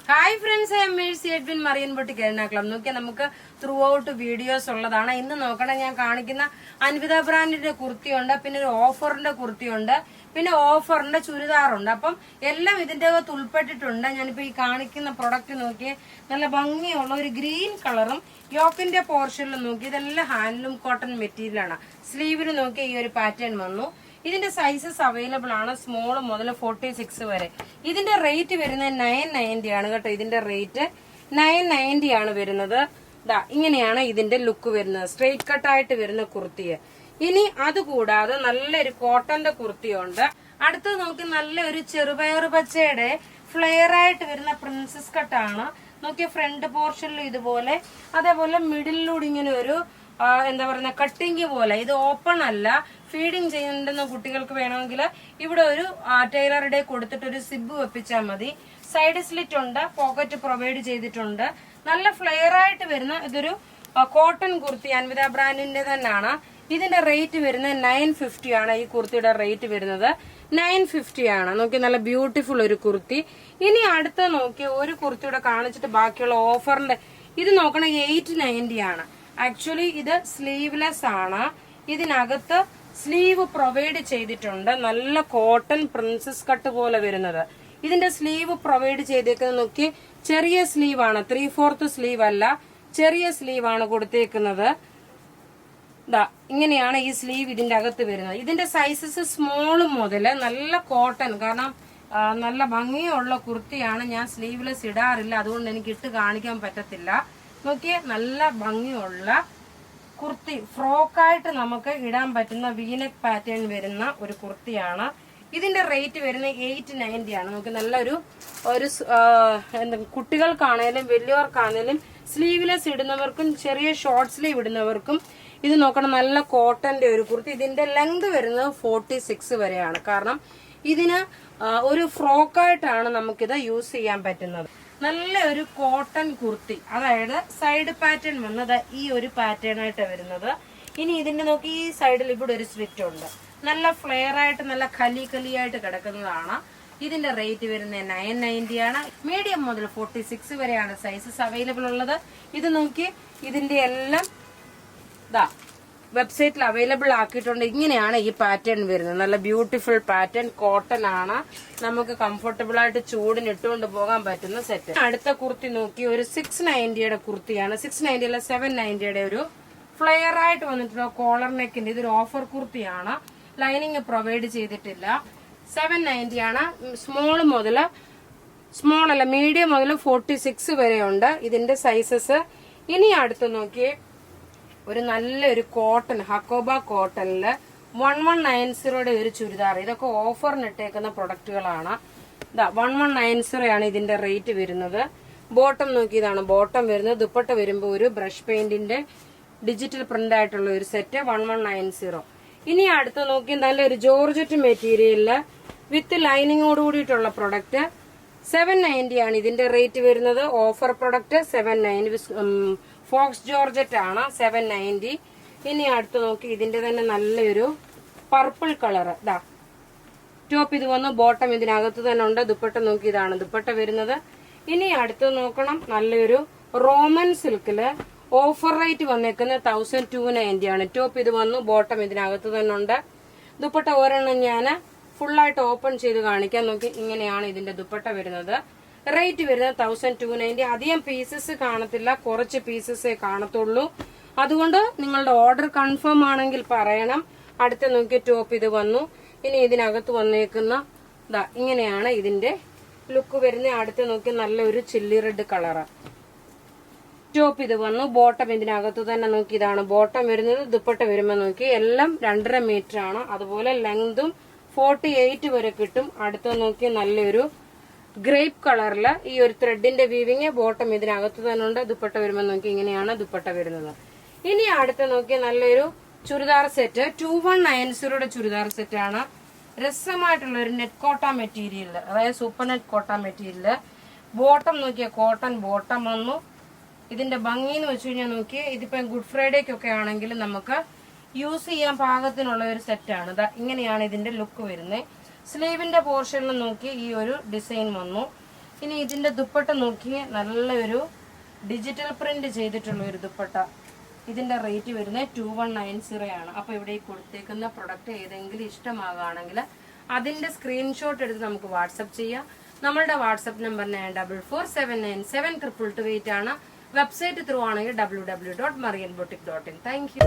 Hi friends, I M Mercy Edwin marine boutique Ernakulam. നോക്കിയാൽ നമുക്ക് through out videos ഉള്ളതാണ്. ഇന്ന് നോക്കണം, ഞാൻ കാണിക്കുന്ന അൻവിത ബ്രാൻഡിന്റെ കുർത്തിയുണ്ട്, പിന്നെ ഒരു ഓഫറിന്റെ കുർത്തിയുണ്ട്, പിന്നെ ഓഫറിന്റെ ചുരിദാറുണ്ട്. അപ്പം എല്ലാം ഇതിന്റെ അകത്ത് ഉൾപ്പെട്ടിട്ടുണ്ട്. ഞാനിപ്പോ ഈ കാണിക്കുന്ന പ്രൊഡക്റ്റ് നോക്കി നല്ല ഭംഗിയുള്ള ഒരു ഗ്രീൻ കളറും യോക്കിന്റെ പോർഷനിൽ നോക്കി ഇതെല്ലാം ഹാൻഡ്ലൂം കോട്ടൺ മെറ്റീരിയൽ ആണ്. സ്ലീവിന് നോക്കി ഈ ഒരു പാറ്റേൺ വന്നു. ഇതിന്റെ സൈസസ് അവൈലബിൾ ആണ്, സ്മോൾ മുതൽ 46 വരെ. ഇതിന്റെ റേറ്റ് വരുന്നത് 990 ആണ് കേട്ടോ. ഇതിന്റെ റേറ്റ് 990 ആണ് വരുന്നത്. ഇങ്ങനെയാണ് ഇതിന്റെ ലുക്ക് വരുന്നത്, സ്ട്രെയിറ്റ് കട്ട് ആയിട്ട് വരുന്ന കുർത്തിയെ. ഇനി അതുകൂടാതെ നല്ലൊരു കോട്ടന്റെ കുർത്തിയുണ്ട്. അടുത്തത് നമുക്ക് നല്ലൊരു ചെറുപയർ പച്ചയുടെ ഫ്ലെയർ ആയിട്ട് വരുന്ന പ്രിൻസസ് കട്ടാണ്. നോക്കിയ ഫ്രണ്ട് പോർഷനിൽ ഇതുപോലെ, അതേപോലെ മിഡിലൂടെ ഇങ്ങനെ ഒരു എന്താ പറയുന്ന കട്ടിങ് പോലെ. ഇത് ഓപ്പൺ അല്ല, ഫീഡിങ് ചെയ്യുന്ന കുട്ടികൾക്ക് വേണമെങ്കിൽ ഇവിടെ ഒരു ടൈലറുടെ കൊടുത്തിട്ട് ഒരു സിബ് വെപ്പിച്ചാൽ മതി. സൈഡ് സ്ലിറ്റ് ഉണ്ട്, പോക്കറ്റ് പ്രൊവൈഡ് ചെയ്തിട്ടുണ്ട്. നല്ല ഫ്ലെയർ ആയിട്ട് വരുന്ന ഇതൊരു കോട്ടൺ കുർത്തി, അൻവിത ബ്രാൻഡിന്റെ തന്നെയാണ്. ഇതിന്റെ റേറ്റ് വരുന്നത് 950 ആണ്. ഈ കുർത്തിയുടെ റേറ്റ് വരുന്നത് 950 ആണ്. നോക്കി, നല്ല ബ്യൂട്ടിഫുൾ ഒരു കുർത്തി. ഇനി അടുത്ത നോക്കി ഒരു കുർത്തിയുടെ കാണിച്ചിട്ട് ബാക്കിയുള്ള ഓഫറിന്റെ ഇത് നോക്കണം. 890 ആണ്. ആക്ച്വലി ഇത് സ്ലീവ്ലെസ് ആണ്. ഇതിനകത്ത് സ്ലീവ് പ്രൊവൈഡ് ചെയ്തിട്ടുണ്ട്. നല്ല കോട്ടൺ പ്രിൻസസ് കട്ട് പോലെ വരുന്നത്. ഇതിന്റെ സ്ലീവ് പ്രൊവൈഡ് ചെയ്തേക്കുന്നത് നോക്കി, ചെറിയ സ്ലീവ് ആണ്, 3/4 സ്ലീവ് അല്ല, ചെറിയ സ്ലീവ് ആണ് കൊടുത്തേക്കുന്നത്. ഇങ്ങനെയാണ് ഈ സ്ലീവ് ഇതിന്റെ അകത്ത് വരുന്നത്. ഇതിന്റെ സൈസസ് സ്മോൾ മുതൽ നല്ല കോട്ടൺ, കാരണം നല്ല ഭംഗിയുള്ള കുർത്തിയാണ്. ഞാൻ സ്ലീവ്ലെസ് ഇടാറില്ല, അതുകൊണ്ട് എനിക്ക് ഇട്ട് കാണിക്കാൻ പറ്റത്തില്ല. നോക്കിയേ, നല്ല ഭംഗിയുള്ള കുർത്തി, ഫ്രോക്കായിട്ട് നമുക്ക് ഇടാൻ പറ്റുന്ന വീനെക്ക് പാറ്റേൺ വരുന്ന ഒരു കുർത്തിയാണ്. ഇതിന്റെ റേറ്റ് വരുന്നത് 890 ആണ്. നമുക്ക് നല്ലൊരു എന്താ കുട്ടികൾക്കാണേലും വലിയവർക്കാണേലും സ്ലീവ്ലെസ് ഇടുന്നവർക്കും ചെറിയ ഷോർട്ട് സ്ലീവ് ഇടുന്നവർക്കും ഇത് നോക്കണം. നല്ല കോട്ടന്റെ ഒരു കുർത്തി. ഇതിന്റെ ലെങ്ത് വരുന്നത് 46 വരെയാണ്. കാരണം ഇതിന് ഒരു ഫ്രോക്കായിട്ടാണ് നമുക്കിത് യൂസ് ചെയ്യാൻ പറ്റുന്നത്. നല്ല ഒരു കോട്ടൺ കുർത്തി, അതായത് സൈഡ് പാറ്റേൺ വന്നത് ഈ ഒരു പാറ്റേൺ ആയിട്ട് വരുന്നത്. ഇനി ഇതിന്റെ നോക്കി, ഈ സൈഡിൽ ഇവിടെ ഒരു സ്ലിറ്റ് ഉണ്ട്. നല്ല ഫ്ലെയർ ആയിട്ട് നല്ല കലിയായിട്ട് കിടക്കുന്നതാണ്. ഇതിന്റെ റേറ്റ് വരുന്നത് 990 ആണ്. മീഡിയം മുതൽ 46 വരെയാണ് സൈസസ് അവൈലബിൾ ഉള്ളത്. ഇത് നോക്കി, ഇതിന്റെ എല്ലാം വെബ്സൈറ്റിൽ അവൈലബിൾ ആക്കിയിട്ടുണ്ട്. ഇങ്ങനെയാണ് ഈ പാറ്റേൺ വരുന്നത്. നല്ല ബ്യൂട്ടിഫുൾ പാറ്റേൺ, കോട്ടൺ ആണ്. നമുക്ക് കംഫർട്ടബിൾ ആയിട്ട് ചൂടിന് ഇട്ടുകൊണ്ട് പോകാൻ പറ്റുന്ന സെറ്റ്. അടുത്ത കുർത്തി നോക്കി, ഒരു 690യുടെ കുർത്തിയാണ്. 690 അല്ല, 790യുടെ ഒരു ഫ്ലെയർ ആയിട്ട് വന്നിട്ടുള്ള കോളർ നെക്കിന്റെ. ഇതൊരു ഓഫർ കുർത്തിയാണ്, ലൈനിങ് പ്രൊവൈഡ് ചെയ്തിട്ടില്ല. 790 ആണ്. സ്മോൾ അല്ല, മീഡിയം മുതൽ 46 വരെ ഉണ്ട് ഇതിന്റെ സൈസസ്. ഇനി അടുത്ത് നോക്കി, ഒരു നല്ലൊരു കോട്ടൺ, ഹക്കോബ കോട്ടണില് 1190യുടെ ഒരു ചുരിദാർ. ഇതൊക്കെ ഓഫറിന് ഇട്ടേക്കുന്ന പ്രൊഡക്റ്റുകളാണ്. 1190 ആണ് ഇതിന്റെ റേറ്റ് വരുന്നത്. ബോട്ടം നോക്കി, ഇതാണ് ബോട്ടം വരുന്നത്. ദുപ്പട്ട വരുമ്പോൾ ഒരു ബ്രഷ് പെയിന്റിന്റെ ഡിജിറ്റൽ പ്രിന്റ് ആയിട്ടുള്ള ഒരു സെറ്റ്, 1190. ഇനി അടുത്ത് നോക്കി, നല്ലൊരു ജോർജറ്റ് മെറ്റീരിയലില് വിത്ത് ലൈനിങ്ങോട് കൂടിയിട്ടുള്ള പ്രൊഡക്റ്റ്, 790 ആണ് ഇതിന്റെ റേറ്റ് വരുന്നത്. Offer product 790. ഫോക്സ് ജോർജറ്റ് ആണ്, 790. ഇനി അടുത്ത് നോക്കി, ഇതിന്റെ തന്നെ നല്ലൊരു പർപ്പിൾ കളർ. ടോപ്പ് ഇത് വന്നു, ബോട്ടം ഇതിനകത്ത് തന്നെ ഉണ്ട്. ദുപ്പട്ട നോക്കി, ഇതാണ് ദുപ്പട്ട വരുന്നത്. ഇനി അടുത്ത് നോക്കണം, നല്ലൊരു റോമൻ സിൽക്കില് ഓഫർ റേറ്റ് വന്നേക്കുന്നത് 1290 ആണ്. ടോപ്പ് ഇത് വന്നു, ബോട്ടം ഇതിനകത്ത് തന്നെ ഉണ്ട്. ദുപ്പട്ട ഒരെണ്ണം ഞാൻ ഫുള്ളായിട്ട് ഓപ്പൺ ചെയ്ത് കാണിക്കാൻ. നോക്കി, ഇങ്ങനെയാണ് ഇതിന്റെ ദുപ്പട്ട വരുന്നത്. റേറ്റ് വരുന്നത് 1290. അധികം പീസസ് കാണത്തില്ല, കുറച്ച് പീസസേ കാണത്തുള്ളൂ. അതുകൊണ്ട് നിങ്ങളുടെ ഓർഡർ കൺഫേം ആണെങ്കിൽ പറയണം. അടുത്ത നോക്കി, ടോപ്പ് ഇത് വന്നു. ഇനി ഇതിനകത്ത് വന്നേക്കുന്ന ഇങ്ങനെയാണ് ഇതിന്റെ ലുക്ക് വരുന്നത്. അടുത്ത് നോക്കി, നല്ലൊരു ചില്ലി റെഡ് കളറ്. ടോപ്പ് ഇത് വന്നു, ബോട്ടം ഇതിനകത്ത് തന്നെ നോക്കി, ഇതാണ് ബോട്ടം വരുന്നത്. ദുപ്പട്ട വരുമ്പോൾ നോക്കി, എല്ലാം 2.5 മീറ്റർ ആണ്. അതുപോലെ ലെങ്തും 48 വരെ കിട്ടും. അടുത്ത് നോക്കി, നല്ലൊരു ഗ്രേപ്പ് കളറില് ഈ ഒരു ത്രെഡിന്റെ വീവിങ്. ബോട്ടം ഇതിനകത്ത് തന്നെ ഉണ്ട്. ദുപ്പട്ട വരുമ്പോൾ നോക്കി, ഇങ്ങനെയാണ് ദുപ്പട്ട വരുന്നത്. ഇനി അടുത്ത് നോക്കി, നല്ലൊരു ചുരിദാർ സെറ്റ്, 2190യുടെ ചുരിദാർ സെറ്റ് ആണ്. രസമായിട്ടുള്ള ഒരു നെറ്റ് കോട്ട മെറ്റീരിയൽ, അതായത് സൂപ്പർ നെറ്റ് കോട്ട മെറ്റീരിയല്. ബോട്ടം നോക്കിയ കോട്ടൺ ബോട്ടം വന്നു. ഇതിന്റെ ഭംഗി എന്ന് വെച്ച് കഴിഞ്ഞാൽ നോക്കി, ഇതിപ്പോ ഗുഡ് ഫ്രൈഡേക്കൊക്കെ ആണെങ്കിൽ നമുക്ക് യൂസ് ചെയ്യാൻ പാകത്തിനുള്ള ഒരു സെറ്റാണ്. ഇങ്ങനെയാണ് ഇതിന്റെ ലുക്ക് വരുന്നത്. സ്ലീവിന്റെ പോർഷനിൽ നോക്കി ഈ ഒരു ഡിസൈൻ വന്നു. ഇനി ഇതിന്റെ ദുപ്പട്ട നോക്കിയേ, നല്ലൊരു ഡിജിറ്റൽ പ്രിന്റ് ചെയ്തിട്ടുള്ള ഒരു ദുപ്പട്ട. ഇതിന്റെ റേറ്റ് വരുന്നത് 2190 ആണ്. അപ്പൊ ഇവിടെ ഈ കൊടുത്തേക്കുന്ന പ്രൊഡക്റ്റ് ഏതെങ്കിലും ഇഷ്ടമാകുകയാണെങ്കിൽ അതിന്റെ സ്ക്രീൻഷോട്ട് എടുത്ത് നമുക്ക് വാട്സപ്പ് ചെയ്യാം. നമ്മളുടെ വാട്സപ്പ് നമ്പർ 9447972228 ആണ്. വെബ്സൈറ്റ് ത്രൂ ആണെങ്കിൽ www.marianboutique.in. Thank you.